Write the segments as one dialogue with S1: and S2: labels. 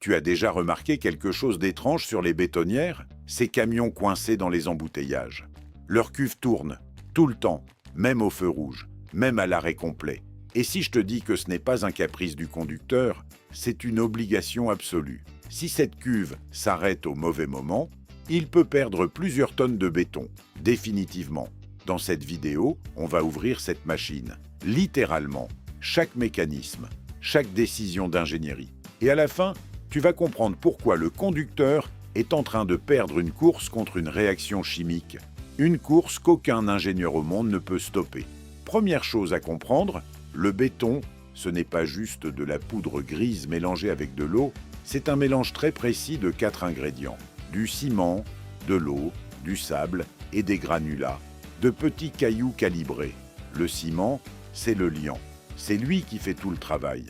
S1: Tu as déjà remarqué quelque chose d'étrange sur les bétonnières? Ces camions coincés dans les embouteillages. Leur cuve tourne, tout le temps, même au feu rouge, même à l'arrêt complet. Et si je te dis que ce n'est pas un caprice du conducteur, c'est une obligation absolue. Si cette cuve s'arrête au mauvais moment, il peut perdre plusieurs tonnes de béton, définitivement. Dans cette vidéo, on va ouvrir cette machine, littéralement, chaque mécanisme, chaque décision d'ingénierie. Et à la fin, tu vas comprendre pourquoi le conducteur est en train de perdre une course contre une réaction chimique. Une course qu'aucun ingénieur au monde ne peut stopper. Première chose à comprendre, le béton, ce n'est pas juste de la poudre grise mélangée avec de l'eau, c'est un mélange très précis de 4 ingrédients. Du ciment, de l'eau, du sable et des granulats, de petits cailloux calibrés. Le ciment, c'est le liant. C'est lui qui fait tout le travail.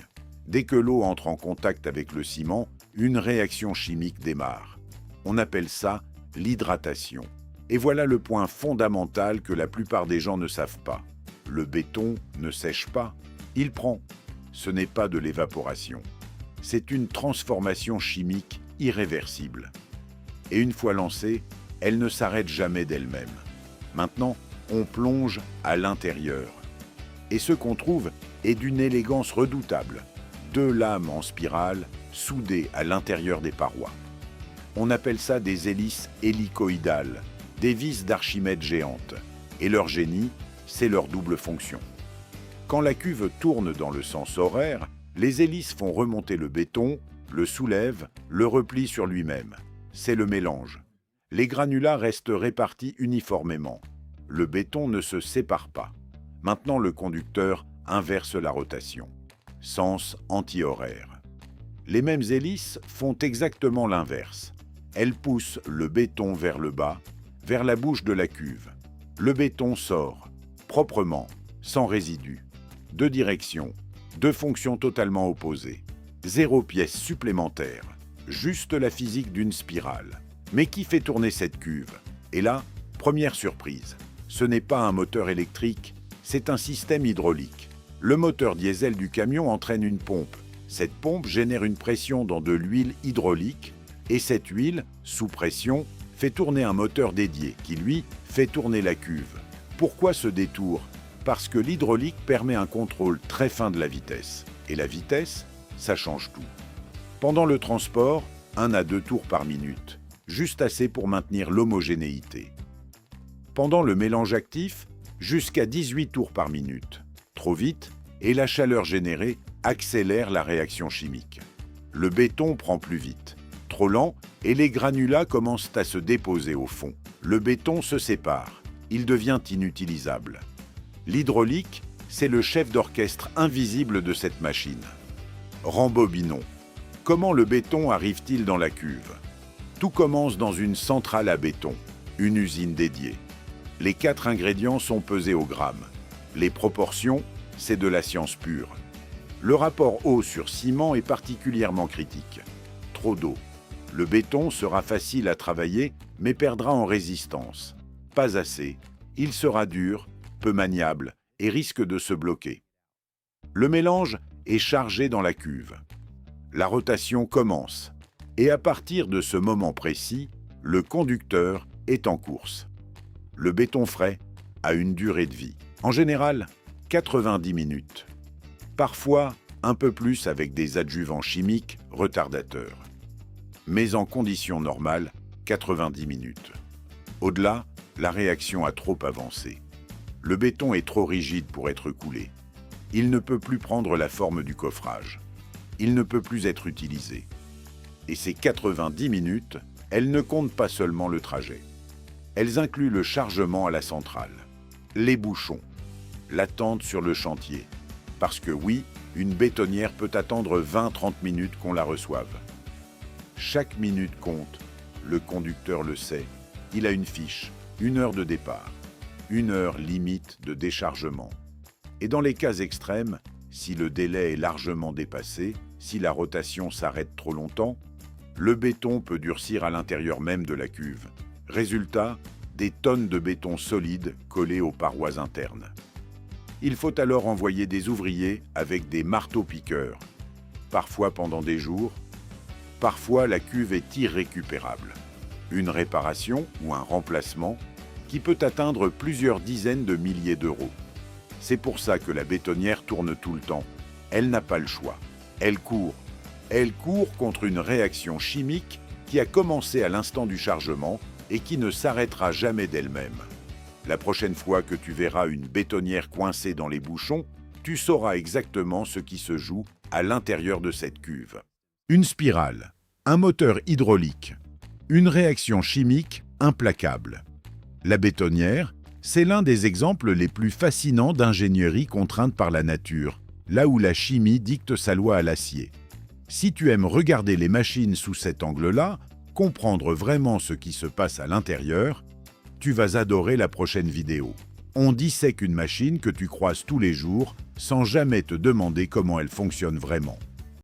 S1: Dès que l'eau entre en contact avec le ciment, une réaction chimique démarre. On appelle ça l'hydratation. Et voilà le point fondamental que la plupart des gens ne savent pas. Le béton ne sèche pas, il prend. Ce n'est pas de l'évaporation. C'est une transformation chimique irréversible. Et une fois lancée, elle ne s'arrête jamais d'elle-même. Maintenant, on plonge à l'intérieur. Et ce qu'on trouve est d'une élégance redoutable. 2 lames en spirale soudées à l'intérieur des parois. On appelle ça des hélices hélicoïdales, des vis d'Archimède géantes. Et leur génie, c'est leur double fonction. Quand la cuve tourne dans le sens horaire, les hélices font remonter le béton, le soulèvent, le replient sur lui-même. C'est le mélange. Les granulats restent répartis uniformément. Le béton ne se sépare pas. Maintenant, le conducteur inverse la rotation. Sens anti-horaire. Les mêmes hélices font exactement l'inverse. Elles poussent le béton vers le bas, vers la bouche de la cuve. Le béton sort, proprement, sans résidus. 2 directions, 2 fonctions totalement opposées. 0 pièce supplémentaire, juste la physique d'une spirale. Mais qui fait tourner cette cuve? Et là, première surprise, ce n'est pas un moteur électrique, c'est un système hydraulique. Le moteur diesel du camion entraîne une pompe. Cette pompe génère une pression dans de l'huile hydraulique et cette huile, sous pression, fait tourner un moteur dédié qui, lui, fait tourner la cuve. Pourquoi ce détour? Parce que l'hydraulique permet un contrôle très fin de la vitesse. Et la vitesse, ça change tout. Pendant le transport, 1 à 2 tours par minute, juste assez pour maintenir l'homogénéité. Pendant le mélange actif, jusqu'à 18 tours par minute. Trop vite, et la chaleur générée accélère la réaction chimique. Le béton prend plus vite. Trop lent, et les granulats commencent à se déposer au fond. Le béton se sépare. Il devient inutilisable. L'hydraulique, c'est le chef d'orchestre invisible de cette machine. Rembobinons. Comment le béton arrive-t-il dans la cuve? Tout commence dans une centrale à béton, une usine dédiée. Les 4 ingrédients sont pesés au gramme. Les proportions, c'est de la science pure. Le rapport eau sur ciment est particulièrement critique. Trop d'eau. Le béton sera facile à travailler, mais perdra en résistance. Pas assez. Il sera dur, peu maniable et risque de se bloquer. Le mélange est chargé dans la cuve. La rotation commence. Et à partir de ce moment précis, le conducteur est en course. Le béton frais a une durée de vie. En général, 90 minutes. Parfois, un peu plus avec des adjuvants chimiques retardateurs. Mais en conditions normales, 90 minutes. Au-delà, la réaction a trop avancé. Le béton est trop rigide pour être coulé. Il ne peut plus prendre la forme du coffrage. Il ne peut plus être utilisé. Et ces 90 minutes, elles ne comptent pas seulement le trajet. Elles incluent le chargement à la centrale, les bouchons, l'attente sur le chantier. Parce que oui, une bétonnière peut attendre 20-30 minutes qu'on la reçoive. Chaque minute compte, le conducteur le sait. Il a une fiche, 1 heure de départ, 1 heure limite de déchargement. Et dans les cas extrêmes, si le délai est largement dépassé, si la rotation s'arrête trop longtemps, le béton peut durcir à l'intérieur même de la cuve. Résultat, des tonnes de béton solide collées aux parois internes. Il faut alors envoyer des ouvriers avec des marteaux-piqueurs, parfois pendant des jours, parfois la cuve est irrécupérable. Une réparation ou un remplacement qui peut atteindre plusieurs dizaines de milliers d'euros. C'est pour ça que la bétonnière tourne tout le temps. Elle n'a pas le choix. Elle court. Elle court contre une réaction chimique qui a commencé à l'instant du chargement et qui ne s'arrêtera jamais d'elle-même. La prochaine fois que tu verras une bétonnière coincée dans les bouchons, tu sauras exactement ce qui se joue à l'intérieur de cette cuve. Une spirale, un moteur hydraulique, une réaction chimique implacable. La bétonnière, c'est l'un des exemples les plus fascinants d'ingénierie contrainte par la nature, là où la chimie dicte sa loi à l'acier. Si tu aimes regarder les machines sous cet angle-là, comprendre vraiment ce qui se passe à l'intérieur, tu vas adorer la prochaine vidéo. On dissèque une machine que tu croises tous les jours sans jamais te demander comment elle fonctionne vraiment.